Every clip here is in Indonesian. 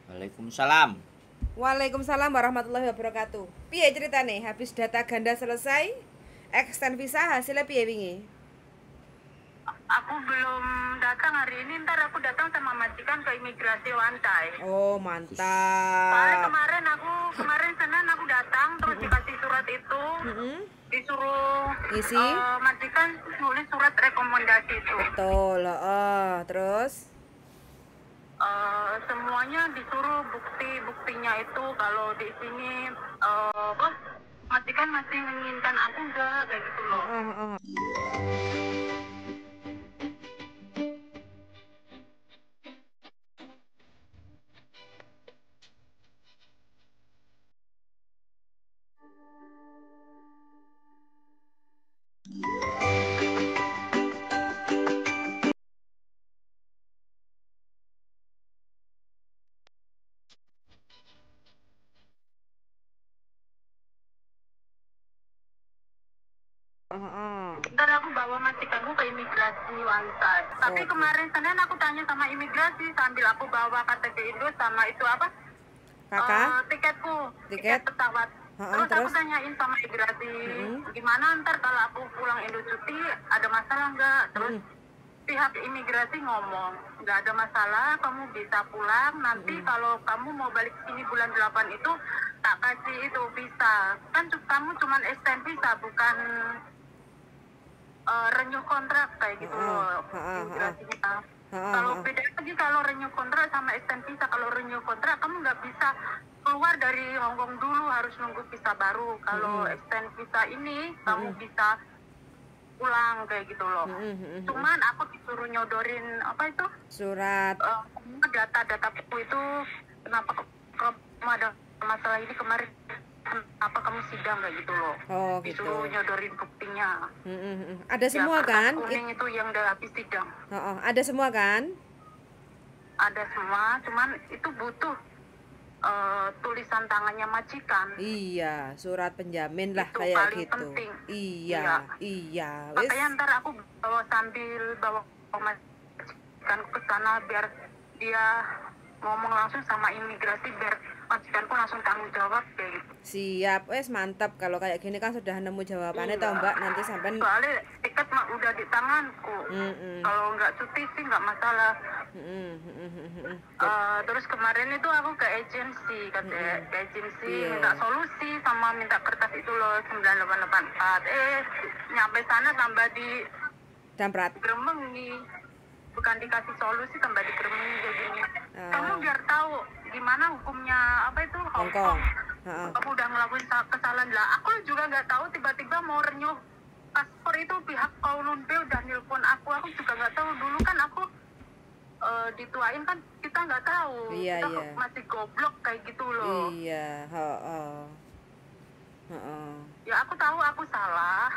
Waalaikumsalam. Waalaikumsalam warahmatullahi wabarakatuh. Piye ceritane? Habis data ganda selesai, extend visa hasilnya piye wingi? Aku belum datang hari ini, ntar aku datang sama majikan ke imigrasi Wantai. Oh, Soalnya mantap. kemarin Senin aku datang terus dikasih surat itu, disuruh Ngisi? majikan nulis surat rekomendasi itu. Betul. Terus Semuanya disuruh buktinya itu kalau di sini majikan masih menginginkan aku enggak kayak gitu loh. Ntar aku bawa majikanku ke imigrasi Wantai. Tapi kemarin Senin aku tanya sama imigrasi sambil aku bawa KTP Indo sama itu apa? kakak? Tiketku, Tiket? tiket pesawat. Terus aku Terus? tanyain sama imigrasi, gimana ntar kalau aku pulang Indo cuti ada masalah nggak? Terus pihak imigrasi ngomong, nggak ada masalah, kamu bisa pulang. Nanti kalau kamu mau balik sini bulan 8 itu tak kasih itu visa. Kan kamu cuman extend visa, bukan renew kontrak kayak gitu loh imigrasinya. Kalau beda lagi kalau renew kontrak sama extend visa. Kalau renew kontrak kamu nggak bisa keluar dari Hongkong dulu, harus nunggu visa baru. Kalau extend visa ini kamu bisa pulang kayak gitu loh. Cuman aku disuruh nyodorin apa itu Surat. data-dataku itu, kenapa kamu ada masalah ini kemarin, apa kamu sidang kayak gitu loh. Oh, gitu. Disuruh nyodorin buktinya. Ada semua kan? Kuning itu yang udah habis sidang. Ada semua kan? Ada semua, cuman itu butuh tulisan tangannya majikan. Iya, surat penjamin lah Itu kayak paling gitu. penting. Iya. Wis. Makanya ntar aku sambil bawa majikan ke sana biar dia ngomong langsung sama imigrasi, biar majikanku langsung tanggung jawab kayak gitu. Siap, wes mantap kalau kayak gini kan sudah nemu jawabannya toh Mbak, nanti sampai Soalnya tiket mah udah di tanganku. Kalau nggak cuti sih nggak masalah. Terus kemarin itu aku ke agensi, minta solusi sama minta kertas itu loh 9884. Nyampe sana tambah di damprat. Gremengi, bukan dikasih solusi tambah di Gremengi kayak gini. Kamu biar tahu gimana hukumnya apa itu Hongkong. Kamu udah ngelakuin kesalahan lah. Aku juga nggak tahu, tiba-tiba mau renew paspor itu pihak Kowloon B udah nelpon aku juga nggak tahu. Dulu kan aku dituain kan kita nggak tahu. Iya, Kita iya. masih goblok kayak gitu loh. Iya, Ya aku tahu aku salah.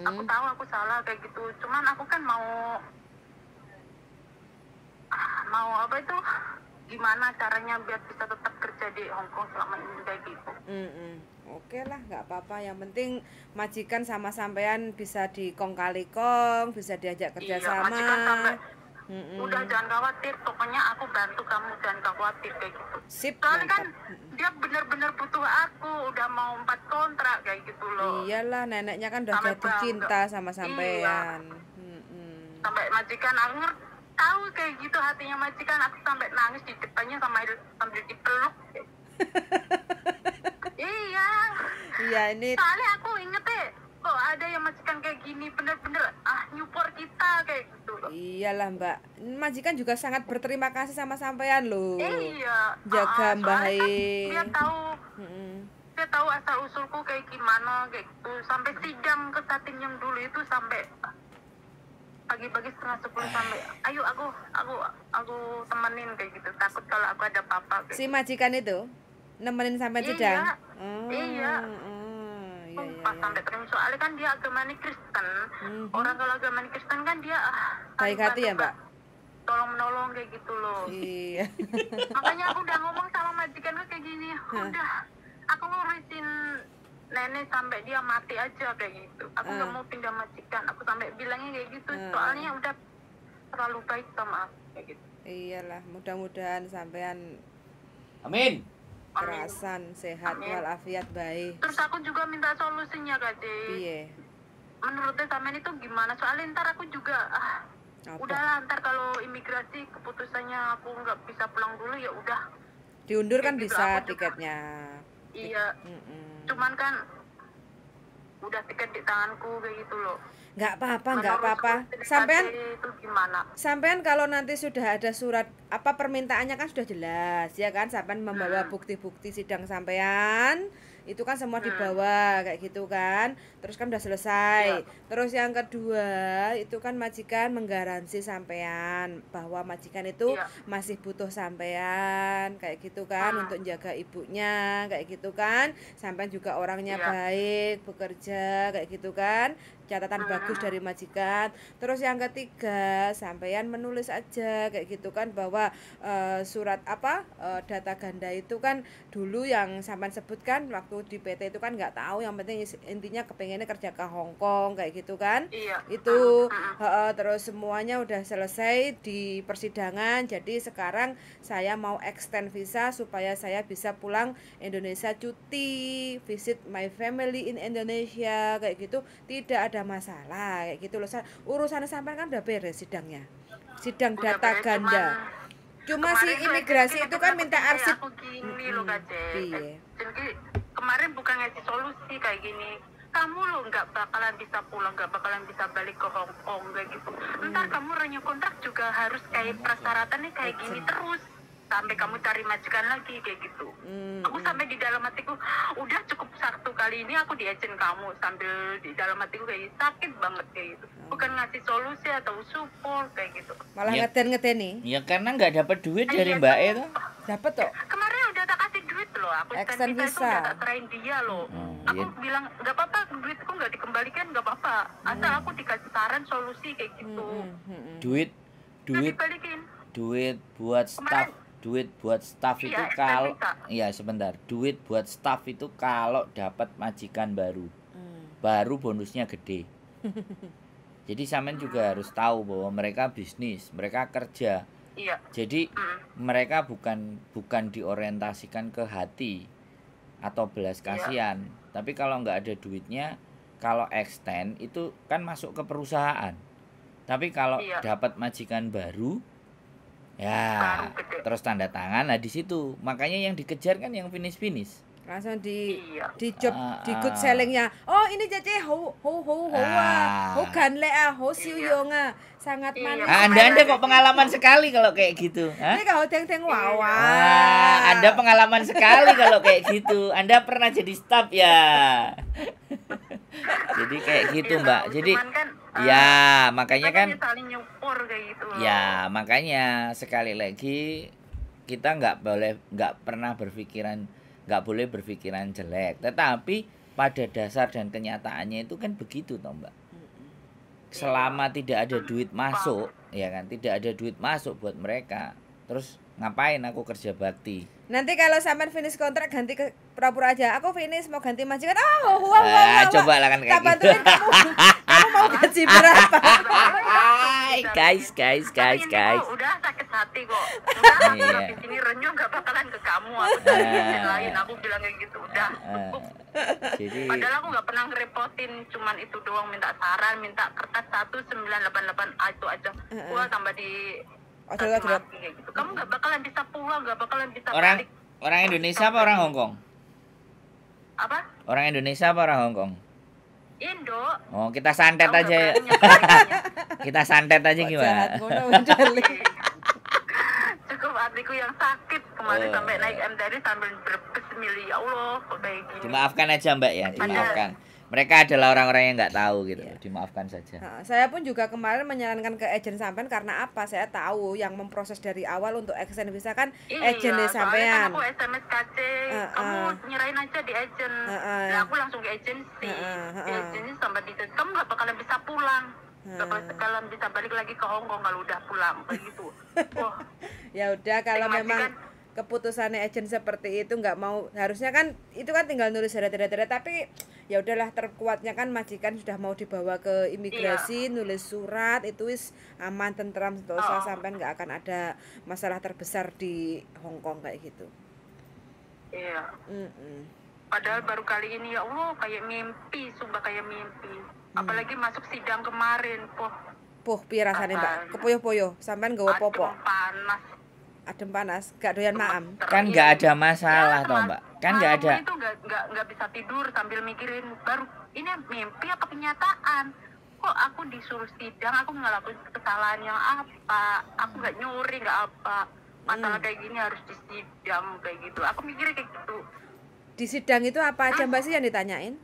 Aku tahu aku salah kayak gitu. Cuman aku kan mau apa itu, gimana caranya biar bisa tetap kerja di Hongkong selama ini kayak gitu. Oke lah, nggak apa-apa. Yang penting majikan sama sampean bisa dikong kali kong, bisa diajak kerjasama. Majikan sampai udah jangan khawatir, pokoknya aku bantu kamu, jangan khawatir kayak gitu. Sip, soalnya kan mantap. dia bener-bener butuh aku, udah mau 4 kontrak kayak gitu loh. Iyalah, neneknya kan udah Sampai jatuh cinta sama sampean. Sampai majikan aku tahu kayak gitu hatinya majikan, aku sampai nangis di depannya sambil dipeluk. Iya, ini soalnya aku inget kok ada yang majikan kayak gini, bener-bener nyupport kita kayak gitu loh. Iyalah Mbak, majikan juga sangat berterima kasih sama sampean loh. Iya, Jaga baik. Kan dia tahu asal usulku kayak gimana kayak gitu. Sampai sidang ke Satinyem dulu itu sampai pagi-pagi 9:30 sampai ayo aku temenin kayak gitu, takut kalau aku ada apa-apa kayak. Si majikan itu nemenin sampai sidang. Iya. Sampai terus soalnya kan dia agamanya Kristen. Orang kalau agamanya Kristen kan dia baik hati ya Mbak, tolong menolong kayak gitu loh. Iya. Makanya aku udah ngomong sama majikanku kayak gini, udah aku ngurusin nenek sampai dia mati aja kayak gitu. Aku nggak mau pindah majikan, aku sampai bilangnya kayak gitu. Soalnya udah terlalu baik sama aku kayak gitu. Iyalah, mudah-mudahan sampean Amin. Kerasan, sehat, walafiat, baik. Terus aku juga minta solusinya Kak J. Piye? Menurutnya sampean itu gimana? Soalnya ntar aku juga udahlah, ntar kalau imigrasi keputusannya aku nggak bisa pulang dulu ya udah. Diundur kan gitu, bisa tiketnya. Iya. Cuman kan udah tiket di tanganku kayak gitu loh. Nggak apa-apa. Sampean kalau nanti sudah ada surat apa permintaannya kan sudah jelas ya kan, sampean membawa bukti-bukti sidang sampean itu kan semua dibawa kayak gitu kan, terus kan udah selesai. Terus yang kedua itu kan majikan menggaransi sampean bahwa majikan itu masih butuh sampean kayak gitu kan, untuk jaga ibunya kayak gitu kan, sampean juga orangnya baik, bekerja kayak gitu kan, catatan bagus dari majikan. Terus yang ketiga sampean menulis aja kayak gitu kan bahwa surat apa data ganda itu kan dulu yang sampean sebutkan waktu di PT itu kan nggak tahu, yang penting intinya kepengennya kerja ke Hong Kong kayak gitu kan. Itu terus semuanya udah selesai di persidangan, jadi sekarang saya mau extend visa supaya saya bisa pulang Indonesia cuti, visit my family in Indonesia kayak gitu, tidak ada masalah kayak gitu loh. Urusan sampean kan udah beres sidangnya, sidang udah data ganda. Cuma si imigrasi itu kan minta arsip. Aku gini loh Kak J. Jadi kemarin bukan ngasih solusi kayak gini, kamu lo nggak bakalan bisa pulang, nggak bakalan bisa balik ke Hong Kong kayak gitu. Ntar kamu renew kontrak juga harus kayak persyaratannya kayak gini terus sampai kamu cari majikan lagi kayak gitu. Aku sampai di dalam hatiku udah cukup satu kali ini aku diajen kamu, sambil di dalam hatiku kayak sakit banget kayak gitu. Bukan ngasih solusi atau support kayak gitu, malah ngeten nih. Ya karena nggak dapat duit dari Mbak E tuh. Dapat toh. Kemarin udah tak kasih duit loh, aku extend visa udah tak serahin dia loh. Aku bilang nggak apa-apa, duitku nggak dikembalikan nggak apa-apa, asal aku dikasih saran solusi kayak gitu. Duit buat staff. Duit buat staff itu kalau sebentar, duit buat staff itu kalau dapat majikan baru bonusnya gede. Jadi sampean juga harus tahu bahwa mereka bisnis, mereka kerja. Jadi mereka bukan diorientasikan ke hati atau belas kasihan. Tapi kalau nggak ada duitnya, kalau extend itu kan masuk ke perusahaan. Tapi kalau dapat majikan baru, ya terus tanda tangan, nah di situ makanya yang dikejar kan yang finish langsung di job di good sellingnya. Oh ini Cece ho gan le ho siu yong sangat manis. Anda kok pengalaman sekali kalau kayak gitu. Ini kalau teng wawa. Anda pengalaman sekali kalau kayak gitu. Anda pernah jadi staff ya. Jadi kayak gitu Mbak. Jadi ya makanya kan saling nyukur kayak gitu loh. Ya makanya sekali lagi kita nggak boleh berpikiran jelek, tetapi pada dasar dan kenyataannya itu kan begitu toh Mbak. Selama tidak ada duit masuk, ya kan, tidak ada duit masuk buat mereka, terus ngapain aku kerja bakti? Nanti kalau sampean finish kontrak ganti ke pura-pura aja. Aku finish mau ganti majikan. Coba lah kan kayak gitu. Kamu mau gaji berapa? Guys. Udah sakit hati kok. Udah di sini renyuh gak bakalan ke kamu. Aku cari lain. Aku bilang kayak gitu. Udah cukup. Padahal aku gak pernah ngerepotin. Cuman itu doang, minta saran, minta kertas 1988 itu aja. Gua tambah di gitu. Kamu gak bakalan bisa pulang, gak bakalan bisa balik. Orang Indonesia apa orang Hong Kong? Apa? Orang Indonesia apa orang Hong Kong? Indo. Oh, kita santet aja. Kita santet aja gimana? Cukup hatiku yang sakit kemarin sampai naik MTR sambil berbismillah, ya Allah kok kayak gini. Dimaafkan aja Mbak ya, dimaafkan. Mereka adalah orang-orang yang nggak tahu gitu, dimaafkan saja. Nah, saya pun juga kemarin menyarankan ke agen sampean karena apa? Saya tahu yang memproses dari awal untuk extend visa kan agen sampean. Aku SMS KC, kamu nyerahin aja di agen. Nah, aku langsung ke agensi. Di agensi sampai dicek, kamu nggak bakalan bisa pulang. Nggak bakalan bisa balik lagi ke Hong Kong kalau udah pulang kayak gitu. Ya udah kalau memang keputusannya agen seperti itu nggak mau, harusnya kan itu kan tinggal nulis deret-deret, tapi ya udahlah, terkuatnya kan majikan sudah mau dibawa ke imigrasi, nulis surat itu wis aman, tentram, sampai nggak akan ada masalah terbesar di Hong Kong kayak gitu. Iya. Padahal baru kali ini ya Allah kayak mimpi, sumpah kayak mimpi. Apalagi masuk sidang kemarin, Puh, piye rasane Mbak? Kepoyo-poyo, sampean nggawa popo. Panas. Adem panas, gak doyan maam. Kan nggak ada masalah toh Mbak. Kan nggak ada. Itu nggak bisa tidur sambil mikirin baru ini mimpi apa kenyataan. Kok aku disuruh sidang, aku ngelakuin kesalahan yang apa? Aku nggak nyuri, nggak apa. Masalah kayak gini harus disidang kayak gitu. Aku mikirnya kayak gitu. Di sidang itu apa aja Mbak sih yang ditanyain?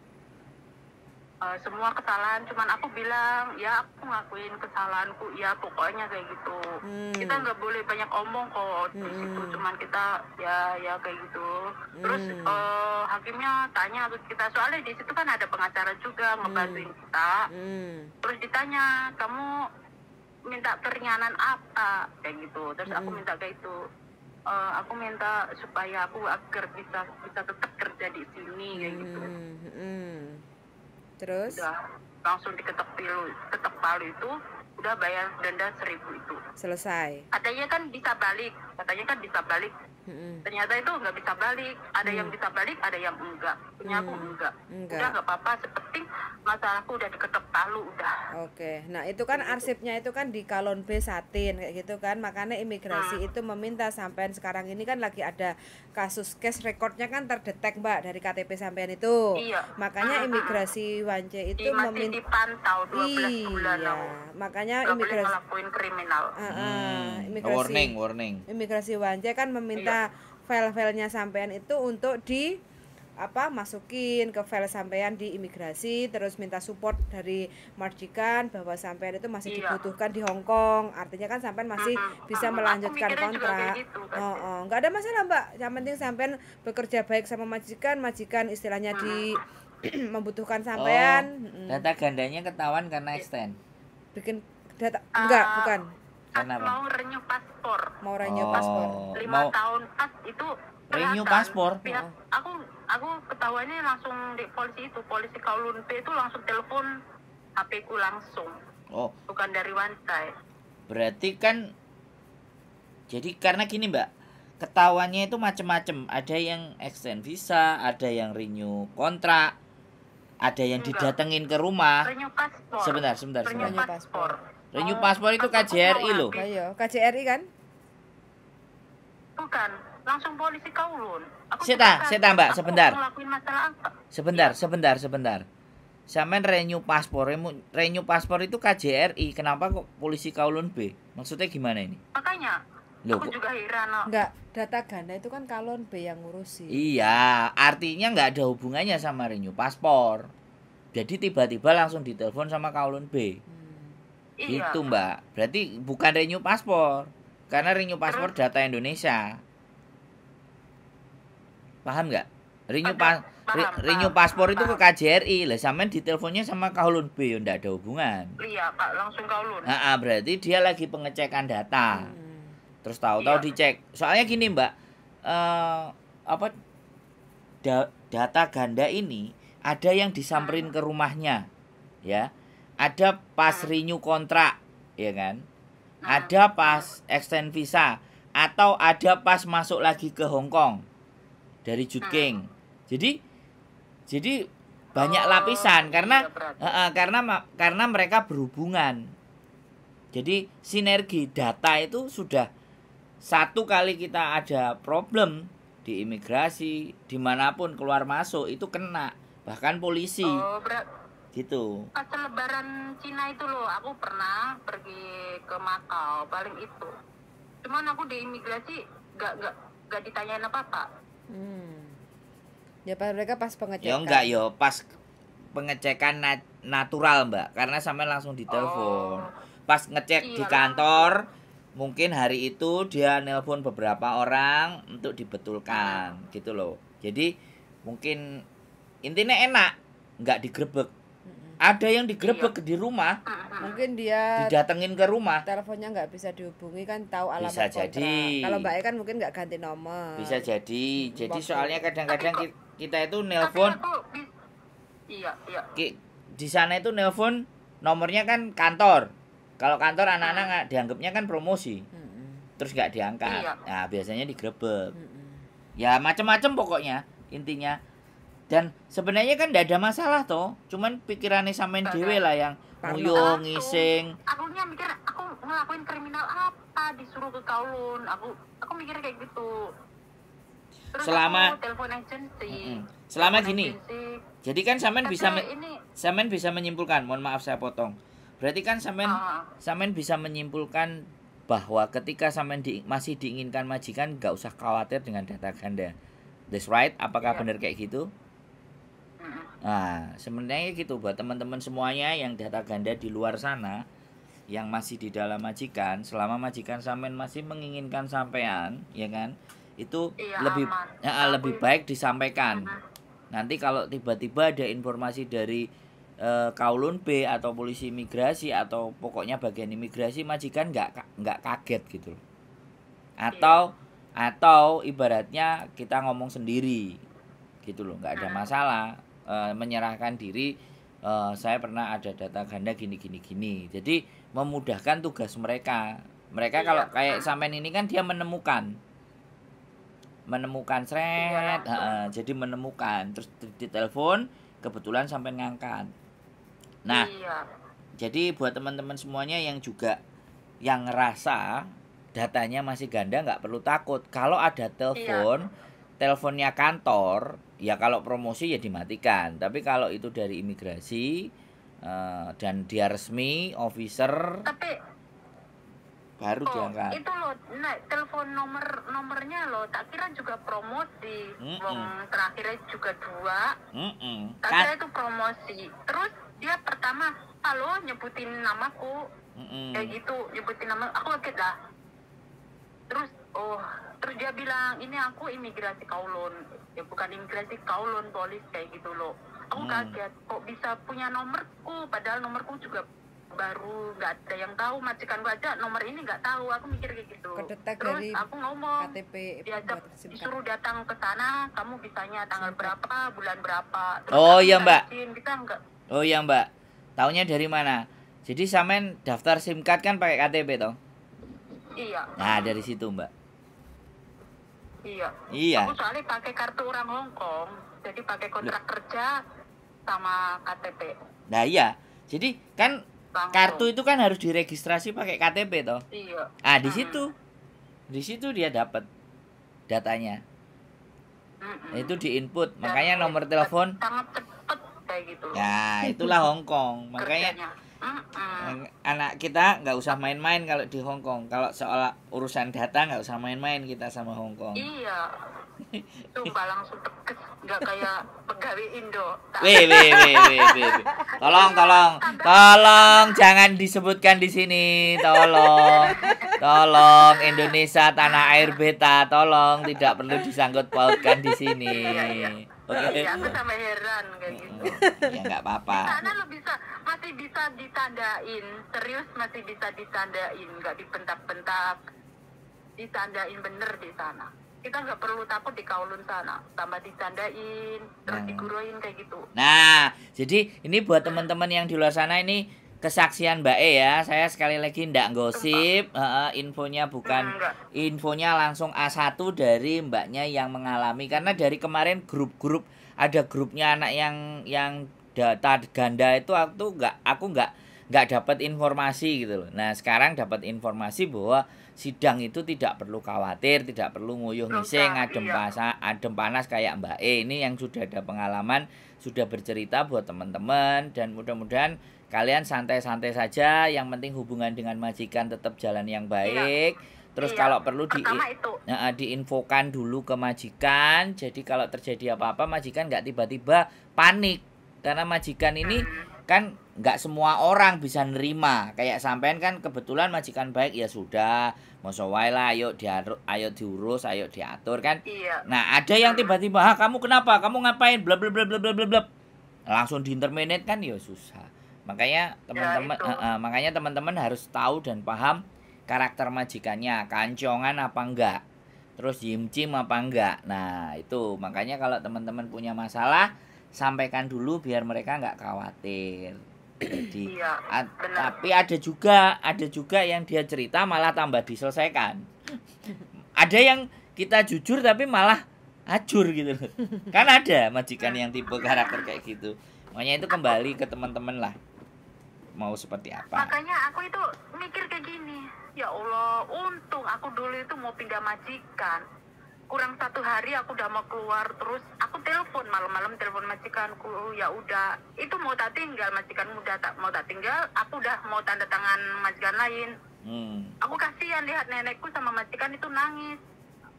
Semua kesalahan, cuman aku bilang ya aku ngakuin kesalahanku, ya pokoknya kayak gitu. Kita nggak boleh banyak omong kok di situ, cuman kita ya kayak gitu. Terus hakimnya tanya terus kita, soalnya di situ kan ada pengacara juga ngebantuin kita. Terus ditanya, kamu minta keringanan apa kayak gitu. Terus aku minta kayak itu. Aku minta supaya aku agar bisa tetap kerja di sini kayak gitu. Terus udah langsung diketok palu itu udah bayar denda 1.000 itu selesai. katanya kan bisa balik ternyata itu nggak bisa balik. Ada yang bisa balik, ada yang enggak. Punya aku enggak. Udah nggak apa-apa, sepenting masalahku udah diketok palu udah. Oke, nah itu kan arsipnya itu kan di Kalon B Satin kayak gitu kan, makanya imigrasi itu meminta sampean sekarang ini kan lagi ada kasus case recordnya kan terdetek Mbak dari KTP sampean itu. Iya. Makanya imigrasi Wance itu masih dipantau 12 bulan. Makanya nggak imigrasi boleh ngelakuin kriminal. Imigrasi Warning. Imigrasi Wance kan meminta file-filenya sampean itu untuk di masukin ke file sampean di imigrasi, terus minta support dari majikan bahwa sampean itu masih dibutuhkan di Hong Kong. Artinya kan sampean masih bisa melanjutkan kontrak. Gitu, nggak ada masalah Mbak. Yang penting sampean bekerja baik sama majikan istilahnya di membutuhkan sampean. Data gandanya ketahuan karena extend. Bikin data bukan. Kenapa? Mau renew paspor. 5 tahun pas itu renew paspor. Aku ketahuannya langsung di polisi Kowloon B itu langsung telepon HP ku langsung. Bukan dari Wancai. Berarti kan jadi karena gini Mbak, ketahuannya itu macam-macam. Ada yang extend visa, ada yang renew kontrak, ada yang didatengin ke rumah. Renew paspor. Sebentar. Renew paspor. Renew paspor itu KJRI loh. Ayo, KJRI kan? Bukan, langsung polisi Kowloon. Seta Mbak, sebentar. Sebentar. Sampean renew paspor itu KJRI, kenapa kok polisi Kowloon B? Maksudnya gimana ini? Makanya aku juga heran. Enggak, data ganda itu kan Kowloon B yang ngurusi. Iya, artinya nggak ada hubungannya sama renew paspor. Jadi tiba-tiba langsung ditelepon sama Kowloon B. Itu Mbak, berarti bukan renew paspor. Karena renew paspor data Indonesia. Paham nggak? Renew paspor itu ke KJRI. Lah sampean diteleponnya sama Kowloon B, ndak ada hubungan. Iya, Pak, langsung Kowloon. Berarti dia lagi pengecekan data. Terus tahu-tahu dicek. Soalnya gini, Mbak. Data ganda ini ada yang disamperin ke rumahnya. Ya. Ada pas renew kontrak, ya kan? Ada pas extend visa atau ada pas masuk lagi ke Hong Kong dari Jutking. Jadi banyak lapisan karena mereka berhubungan. Jadi sinergi data itu sudah satu kali kita ada problem di imigrasi dimanapun keluar masuk itu kena, bahkan polisi. Gitu. Pas lebaran Cina itu loh, aku pernah pergi ke Makau, paling itu. Cuman aku di imigrasi gak ditanyain apa-apa. Ya mereka pas pengecekan. Ya enggak pas pengecekan natural Mbak, karena sampai langsung ditelepon. Pas ngecek di kantor, mungkin hari itu dia nelpon beberapa orang untuk dibetulkan, gitu loh. Jadi mungkin intinya enak, nggak digerebek. Ada yang digerebek di rumah. Mungkin dia didatengin ke rumah. Teleponnya nggak bisa dihubungi kan, tahu alamat bisa kontrak. Jadi. Kalau Mbak E kan mungkin nggak ganti nomor. Bisa jadi. Jadi soalnya kadang-kadang kita itu nelpon. Iya. Di sana itu nelpon nomornya kan kantor. Kalau kantor anak-anak dianggapnya kan promosi. Terus nggak diangkat. Nah, biasanya digerebek. Ya macam-macam pokoknya intinya. Dan sebenarnya kan tidak ada masalah toh, cuman pikirannya sampean dhewe lah yang nguyo ngising. Akunya mikir aku ngelakuin kriminal apa disuruh ke Kowloon. Aku mikir kayak gitu. Terus Selama aku telepon agensi. Selama gini. Jadi kan sampean bisa menyimpulkan, mohon maaf saya potong. Berarti kan sampean bisa menyimpulkan bahwa ketika sampean masih diinginkan majikan nggak usah khawatir dengan data ganda. That's right, apakah benar kayak gitu? Nah, sebenarnya gitu buat teman-teman semuanya yang data ganda di luar sana yang masih di dalam majikan, selama majikan sampean masih menginginkan sampean, ya kan? Itu lebih baik disampaikan. Nanti kalau tiba-tiba ada informasi dari Kowloon B atau polisi imigrasi atau pokoknya bagian imigrasi, majikan nggak kaget gitu loh. Atau ibaratnya kita ngomong sendiri gitu loh, nggak ada masalah. Menyerahkan diri, saya pernah ada data ganda gini. Jadi memudahkan tugas mereka. Kalau kayak sampean ini kan dia menemukan seret, jadi menemukan terus ditelepon, kebetulan sampai ngangkat. Nah, jadi buat teman-teman semuanya yang juga yang ngerasa datanya masih ganda nggak perlu takut. Kalau ada teleponnya kantor, ya kalau promosi ya dimatikan. Tapi kalau itu dari imigrasi dan dia resmi officer, baru diangkat. Itu loh, telepon nomornya loh, tak kira juga promosi. Terakhirnya juga 2. Tak kira itu promosi. Terus dia pertama, halo, nyebutin namaku. Kayak gitu, nyebutin nama, aku kaget lah. Terus dia bilang, ini aku imigrasi Kowloon. Ya bukan imigrasi Kowloon, polis kayak gitu loh. Aku kaget, kok bisa punya nomorku, padahal nomorku juga baru, nggak ada yang tahu, majikanku aja nomor ini nggak tahu. Aku mikir kayak gitu. Terus aku ngomong, disuruh datang ke sana, kamu bisanya tanggal berapa, bulan berapa. Terus iya mbak, taunya dari mana? Jadi sampean daftar SIM card kan pakai KTP toh? Iya. Nah dari situ mbak. Iya. Aku soalnya pakai kartu orang Hong Kong, jadi pakai kontrak kerja sama KTP. Nah iya, jadi kan kartu itu kan harus diregistrasi pakai KTP toh? Iya. Ah di situ dia dapat datanya. Itu diinput, makanya nomor telepon. Sangat cepet kayak gitu. Ya itulah Hong Kong, makanya anak kita nggak usah main-main kalau di Hong Kong. Kalau soal urusan data nggak usah main-main kita sama Hong Kong. Iya. Coba langsung tegas, nggak kayak pegawai Indo. Weh. Tolong jangan disebutkan di sini. Tolong Indonesia tanah air beta, tolong tidak perlu disangkut pautkan di sini. Oke. Aku sampai heran kayak gitu. Ya nggak apa-apa. Di sana lo masih bisa ditandain, serius masih bisa ditandain, nggak dibentak-bentak, ditandain bener di sana. Kita nggak perlu takut di Kowloon sana, tambah ditandain, terus diguruin kayak gitu. Nah, jadi ini buat teman-teman yang di luar sana ini kesaksian Mbak E ya. Saya sekali lagi ndak gosip, infonya infonya langsung A1 dari mbaknya yang mengalami. Karena dari kemarin ada grupnya anak yang data ganda itu aku nggak dapat informasi gitu loh. Nah, sekarang dapat informasi bahwa sidang itu tidak perlu khawatir, tidak perlu nguyuh ngising, adem panas kayak Mbak E ini yang sudah ada pengalaman, sudah bercerita buat teman-teman, dan mudah-mudahan kalian santai-santai saja, yang penting hubungan dengan majikan tetap jalan yang baik. Terus kalau perlu diinfokan dulu ke majikan. Jadi kalau terjadi apa-apa majikan nggak tiba-tiba panik. Karena majikan ini kan nggak semua orang bisa nerima. Kayak sampean kan kebetulan majikan baik, ya sudah, mosok wae lah, ayo diurus, ayo diatur kan. Nah, ada yang tiba-tiba, kamu kenapa? Kamu ngapain? Bla bla bla bla bla bla. Langsung diinterminate kan ya susah. Makanya teman-teman harus tahu dan paham karakter majikannya, kancongan apa enggak, terus yimcim apa enggak. Nah itu makanya kalau teman-teman punya masalah, sampaikan dulu biar mereka nggak khawatir. Jadi tapi ada juga yang dia cerita malah tambah diselesaikan. Ada yang kita jujur tapi malah ajur gitu loh. Kan ada majikan yang tipe karakter kayak gitu. Makanya itu kembali ke teman-teman lah. Mau seperti apa. Makanya aku itu mikir kayak gini. Ya Allah, untung aku dulu itu mau pindah majikan. Kurang 1 hari aku udah mau keluar, terus aku telepon malam-malam, telepon majikanku. Ya udah, itu mau tak tinggal, majikanmu udah tak mau tak tinggal, aku udah mau tanda tangan majikan lain. Aku kasihan lihat nenekku sama majikan itu nangis.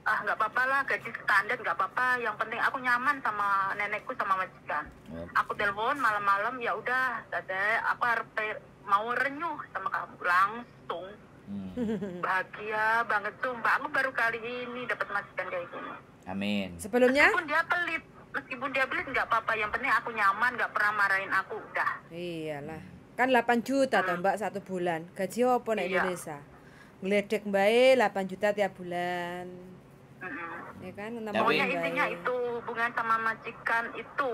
Nggak apa-apa lah, gaji standar nggak apa-apa, yang penting aku nyaman sama nenekku sama majikan. Aku telepon malam-malam, ya udah Dada, aku harus mau renyuh sama kamu langsung. Bahagia banget sumpah, aku baru kali ini dapat majikan kayak gini. Amin. Sebelumnya meskipun dia pelit nggak apa-apa, yang penting aku nyaman, nggak pernah marahin aku, udah. Iyalah, kan 8 juta toh Mbak 1 bulan. Gaji apa nek Indonesia? Ngledek mbae 8 juta tiap bulan. Ya kan, pokoknya intinya itu hubungan sama majikan itu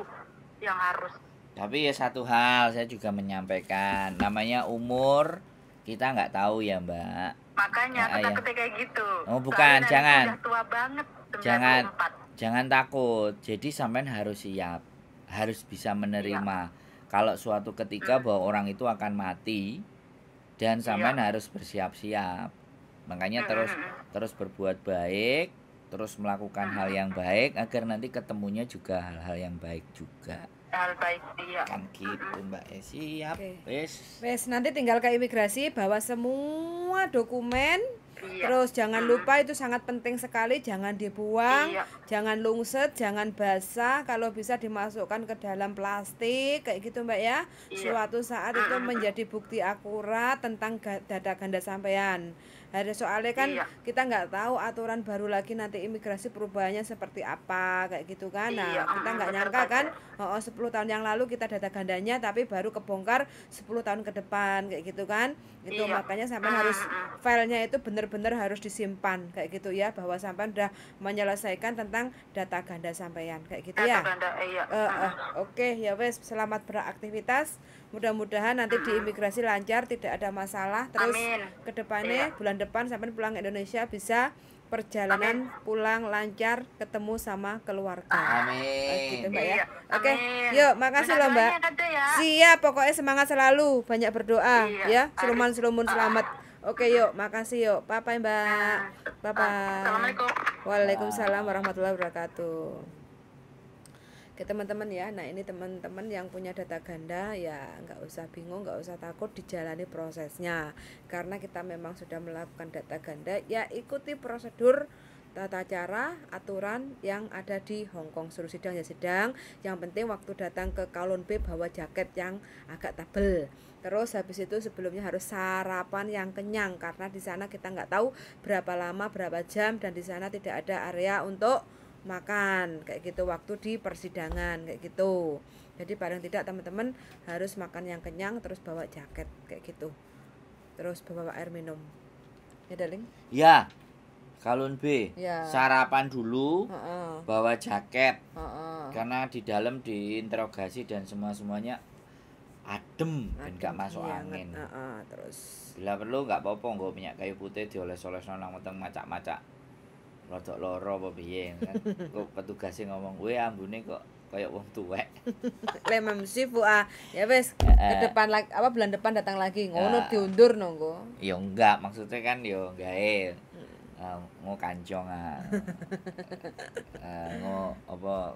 yang harus. Tapi ya satu hal saya juga menyampaikan, namanya umur kita nggak tahu ya Mbak. Makanya kita kayak gitu. Oh bukan, jangan. Udah tua banget. Jangan takut. Jadi sampean harus siap, harus bisa menerima kalau suatu ketika bahwa orang itu akan mati dan sampean harus bersiap-siap. Makanya terus berbuat baik, terus melakukan hal yang baik agar nanti ketemunya juga hal-hal yang baik juga. Hal baik, iya. Kan gitu Mbak. Siap. Wes nanti tinggal ke imigrasi bawa semua dokumen. Terus jangan lupa itu sangat penting sekali, jangan dibuang, jangan lungset, jangan basah, kalau bisa dimasukkan ke dalam plastik kayak gitu Mbak ya. Suatu saat itu menjadi bukti akurat tentang data ganda sampean. Soalnya kan kita nggak tahu aturan baru lagi nanti imigrasi perubahannya seperti apa kayak gitu kan. Nah kita nggak nyangka kan 10 tahun yang lalu kita data gandanya tapi baru kebongkar 10 tahun ke depan kayak gitu kan. Itu makanya sampai harus filenya itu benar-benar harus disimpan kayak gitu ya, bahwa sampean udah menyelesaikan tentang data ganda sampean kayak gitu ya. Oke ya wes, selamat beraktivitas. Mudah-mudahan nanti di imigrasi lancar, tidak ada masalah. Terus ke depannya bulan depan sampai pulang ke Indonesia bisa perjalanan pulang lancar, ketemu sama keluarga. Amin. Gitu Mbak ya. Oke, yuk makasih loh Mbak. Siap, pokoknya semangat selalu, banyak berdoa ya. Seluman-selumun selamat. Oke yuk, makasih yuk. Bye-bye Mbak. Bye-bye. Assalamualaikum. Waalaikumsalam warahmatullahi wabarakatuh. Oke teman-teman ya, nah ini teman-teman yang punya data ganda ya nggak usah bingung, nggak usah takut, dijalani prosesnya. Karena kita memang sudah melakukan data ganda, ya ikuti prosedur tata cara, aturan yang ada di Hong Kong. Suruh sidang ya sidang, yang penting waktu datang ke Kowloon B bawa jaket yang agak tebel. Terus habis itu sebelumnya harus sarapan yang kenyang, karena di sana kita nggak tahu berapa lama, berapa jam, dan di sana tidak ada area untuk makan kayak gitu waktu di persidangan kayak gitu. Jadi paling tidak teman-teman harus makan yang kenyang, terus bawa jaket kayak gitu, terus bawa air minum ya darling ya. Kowloon B ya. Sarapan dulu, bawa jaket, karena di dalam diinterogasi dan semuanya adem dan gak masuk angin. Terus bila perlu gak apa-apa nggak minyak kayu putih dioles-oles nang weteng macak-macak rodok loro apa piye kan. Kok petugasé ngomong, "Kowe ambune kok kaya wong tuwek." Lemem sifu ya wes ke depan lagi bulan depan datang lagi ngono diundur nonggo. Ya enggak, maksudnya kan yo gawe ngo kancong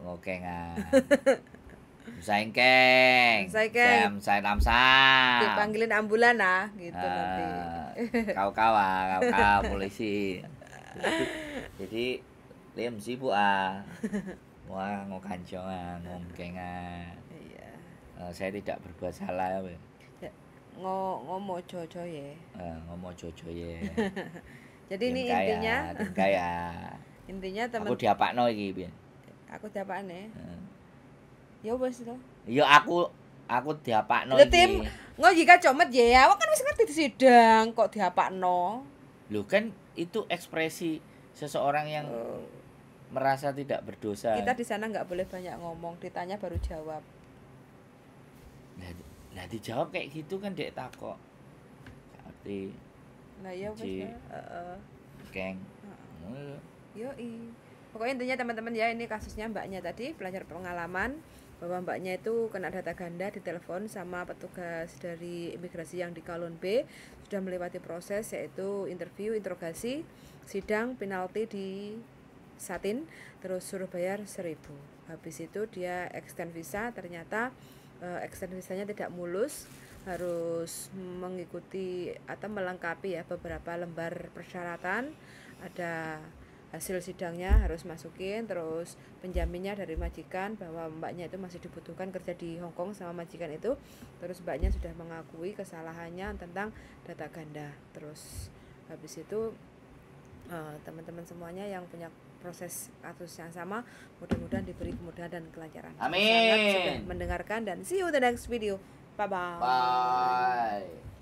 ngokengan. Saingkeng. Jam saya lamsam. Dipanggilin ambulan gitu nanti. Kau polisi. Jadi lem sibuk wah ngokancongan ngomkengan. Iya. Saya tidak berbuat salah ya. Ngomo jojo ya. Ngomo jojo ya. Jadi ini intinya intinya teman aku diapakno iki piye? Aku diapakne. Ya wis to. Ya aku diapakno iki. Tim jika comet ya, awak kan wis ngerti di sidang kok diapakno. Lho kan itu ekspresi seseorang yang merasa tidak berdosa. Kita di sana nggak boleh banyak ngomong, ditanya baru jawab. Nah dijawab kayak gitu kan dek takok. Nah ya wis. Keng. Yoi. Pokoknya intinya teman-teman ya, ini kasusnya mbaknya tadi, pelajar pengalaman bahwa mbaknya itu kena data ganda, ditelepon sama petugas dari imigrasi yang di Kalon B, sudah melewati proses yaitu interview, interogasi, sidang, penalti di Satin, terus suruh bayar 1.000. Habis itu dia extend visa, ternyata extend visanya tidak mulus, harus mengikuti atau melengkapi ya beberapa lembar persyaratan, ada hasil sidangnya harus masukin, terus penjaminnya dari majikan bahwa mbaknya itu masih dibutuhkan kerja di Hong Kong sama majikan itu, terus mbaknya sudah mengakui kesalahannya tentang data ganda. Terus habis itu teman-teman semuanya yang punya proses kasus yang sama mudah-mudahan diberi kemudahan dan kelancaran. Amin. Sangat sudah mendengarkan dan see you the next video. Bye bye. Bye.